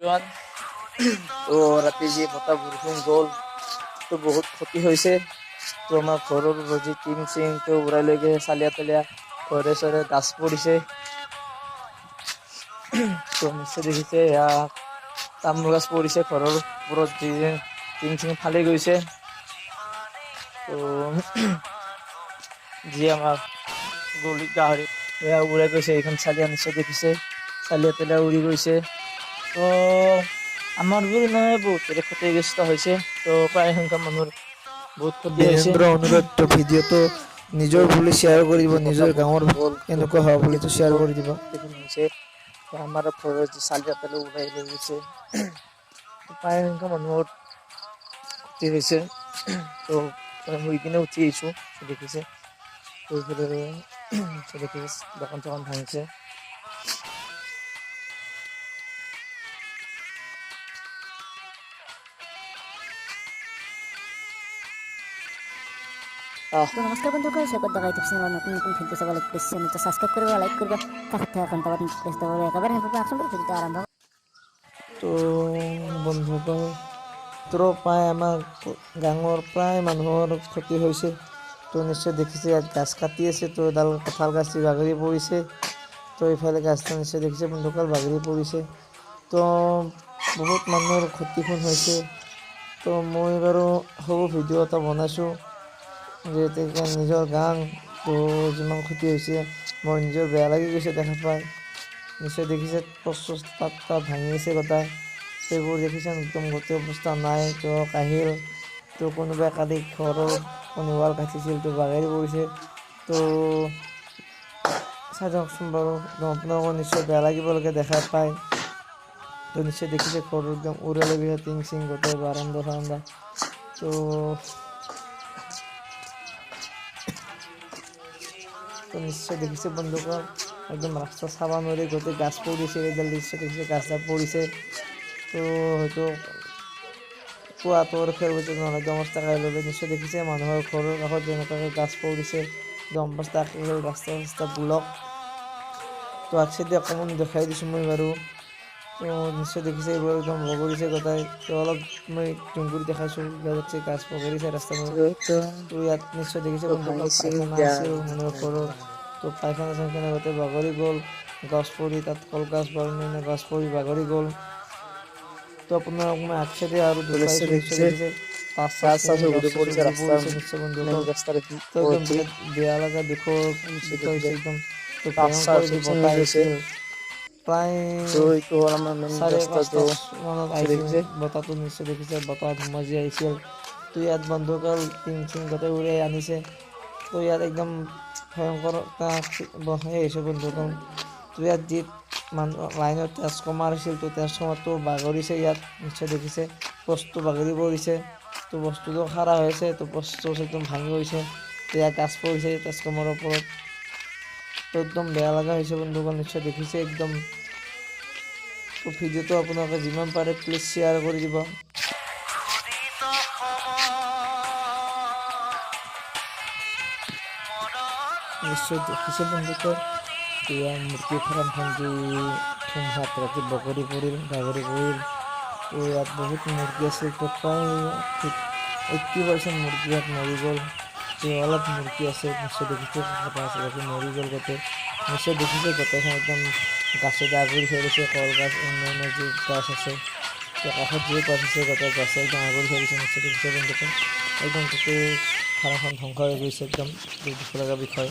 বৰ্তমান। তো ৰাতি যি বতাহ বৰষুণ গ'ল তো বহুত ক্ষতি হৈছে। তো আমাৰ ঘৰৰ যি টিং চিং তো উৰাই লৈ গৈ চালিয়া তালিয়া ঘৰে চৰে গাছ পৰিছে। তো নিশ্চয় দেখিছে এয়া তামোল গছ পৰিছে ঘৰৰ ওপৰত যি টিং চিং ফালি গৈছে। তো যি আমাৰ গলি গাহৰি এয়া উৰাই গৈছে, এইখন চালিয়া নিশ্চয় দেখিছে চালিয়া তালিয়া উৰি গৈছে। তো আমাৰ বোৰো নহয় বহুত ক্ষতিগ্ৰস্ত হৈছে। তো প্ৰায় সংখ্যক মানুহৰ বহুত ক্ষতি হৈছে। বিনেন্দ্ৰ অনুৰোধ ভিডিঅ'টো তো নিজৰ বুলি শ্বেয়াৰ কৰিব, যি বতাহ নিজৰ গাঁৱৰ বৰষুণ গ'ল তো কেনেকুৱা বহুত হোৱা বুলি ক্ষতিপূৰ্ণ শ্বেয়াৰ গ'ল, কৰি দিব। ক্ষতিপূৰ্ণ হৈছে। তো আমাৰ ঘৰৰ যি চালিয়া তালিয়া উৰাই লৈ গৈছে, প্ৰায় সংখ্যক মানুহৰ ক্ষতি হৈছে। তো শুই কিনে উঠি আহিছো দেখিছে, দেখিছে দোকান চোকান ভাঙিছে। তো নমস্কাৰ বন্ধুসকল, চৈকত ডেকা ইউটিউব চেনেলৰ নতুন নতুন ভিডিঅ' চাবলৈ প্লিজ চেনেলটো ছাবস্ক্ৰাইব কৰিব, লাইক কৰিব, কাষত থকা ঘণ্টা বাটনটো প্ৰেছ কৰিব। একেবাৰে শেষৰ আচল ভিডিঅ'টো আৰম্ভ। তো বন্ধুসকল, প্ৰায় আমাৰ গাঁৱৰ প্ৰায় মানুহৰ ক্ষতি হৈছে। তো নিশ্চয় দেখিছে ইয়াত গাছ কাটি আছে, তো এডাল কঁঠাল গাছ বাগৰি পৰিছে। তো এইফালে গাছটো নিশ্চয় দেখিছে বন্ধুসকল বাগৰি পৰিছে। তো বহুত মানুহৰ ক্ষতিপূৰণ হৈছে। তো মই বাৰু সৰু ভিডিঅ' এটা বনাইছোঁ, যিহেতু নিজৰ গান তো যিমান ক্ষতি হৈছে মোৰ নিজৰ বেয়া লাগি গৈছে দেখা পাই। নিশ্চয় দেখিছে পচ পাত ভাঙিছে গোটাই, সেইবোৰ দেখিছে একদম গোটেই অৱস্থা নাই। তো কাহিল তো কোনোবাই কালি ঘৰৰ কোনো ৱাল কাটিছিল তো বাগৰি পৰিছে। তো চাই যাওকচোন বাৰু, আপোনালোকৰ নিশ্চয় বেয়া লাগিবলৈকে দেখা পায়। তো নিশ্চয় দেখিছে ঘৰৰ একদম উৰাই লৈ গৈছে টিং চিং গোটেই বাৰান্দা চাৰান্দা। তো নিশ্চয় দেখিছে বন্ধুসকল একদম ৰাস্তা চাব নোৱাৰি গোটেই গাছ পৰিছে। এইডাল নিশ্চয় দেখিছে গাছডাল পৰিছে। তো হয়তো কোৱাটোৰ খেৰ বুজি নহ'লে অৱস্থা কাই ল'লে। নিশ্চয় দেখিছে মানুহৰ ঘৰৰ কাষত যেনেকুৱাকৈ গাছ পৰিছে, অৱস্থা ৰাস্তা চাস্তা ব্লক। তো আগচিদি অকণমান দেখাই দিছোঁ মই বাৰু। তো নিশ্চয় দেখিছে এইবোৰ একদম বগৰিছে গোটাই। তো অলপ মই জুম কৰি দেখাইছোঁ, গাছ বগৰিছে ৰাস্তাবোৰ। তো ইয়াত নিশ্চয় দেখিছে তো বন্ধুসকল ভাঙিছিল পাইখানা বেয়া আছিল মানুহৰ ঘৰৰ। তো পাইখানা চাইখানা গোটেই বাগৰি গ'ল, গছ পৰি তাত কলগছ বা অন্যান্য গছ পৰি বাগৰি গ'ল। তো আপোনালোক মই আগচাইডে আৰু তো দেখুৱাইছোঁ, নিশ্চয় দেখিছে তাচ চাচ গাছ চাছ ভাঙি গছ চাছ উঘলি পৰিছে নিশ্চয় মেইন বন্ধুসকল। ৰাস্তাৰ তো ওপৰত একদম যি বিৰাট বেয়া লগা দুখৰ নিশ্চয় বিষয় দেখিছে হৈছে একদম। তো তাছ চাছ ভয়ংকৰ যি চব চিঙি বতাহ গৈছে। আহিছিল, প্ৰায় তো এইটো হ'ল আমাৰ মেইন 5:30 ৰাস্তাটো মানত নিশ্চয় আহিছিল দেখিছে। বতাহটো। নিশ্চয় দেখিছে বতাহ ধুমুজি আহিছিল। তো ইয়াত বন্ধুসকল টিং চিং গোটেই উৰাই আনিছে। তো ইয়াত একদম ভয়ংকৰ এটা হৈছে বন্ধুসকল। তো ইয়াত যি মানুহ লাইনত ট্ৰেন্সফৰ্মাৰ আছিল, তো ট্ৰেন্সফৰ্মাৰটো বাগৰিছে ইয়াত নিশ্চয় দেখিছে, পষ্টটো বাগৰি পৰিছে। তো বস্তুটো খাৰা হৈছে, তো বস্তু একদম ভাঙি গৈছে। তো ইয়াত গাছ পৰিছে ট্ৰেন্সফৰ্মাৰৰ ওপৰত। তো একদম বেয়া লগা হৈছে বন্ধুসকল, নিশ্চয় দেখিছে একদম। তো ভিডিঅ'টো আপোনালোকে যিমান পাৰে প্লিজ শ্বেয়াৰ কৰি দিব। নিশ্চয় দেখিছে বন্ধুসকল, এয়া মুৰ্গী ফাৰ্মখন যি ধুমুহাত ৰাতি বাগৰি পৰিল। তো ইয়াত বহুত মুৰ্গী আছিল, তো প্ৰায় 80% মুৰ্গী ইয়াত মৰি গ'ল। তো অলপ মুৰ্গী আছে নিশ্চয় দেখিছে কাষতে আছে, বাকী মৰি গ'ল গোটেই। নিশ্চয় দেখিছে গোটেইখন একদম গাছেৰে আগুৰি ধৰিছে, কলগছ অন্যান্য যি গছ আছে। তো কাষত যি গছ আছে গোটেই গছে একদম আগুৰি ধৰিছে। নিশ্চয় দেখিছে বন্ধুসকল একদম গোটেই ফাৰ্মখন ধ্বংস হৈ গৈছে, একদম দুখ লগা বিষয়।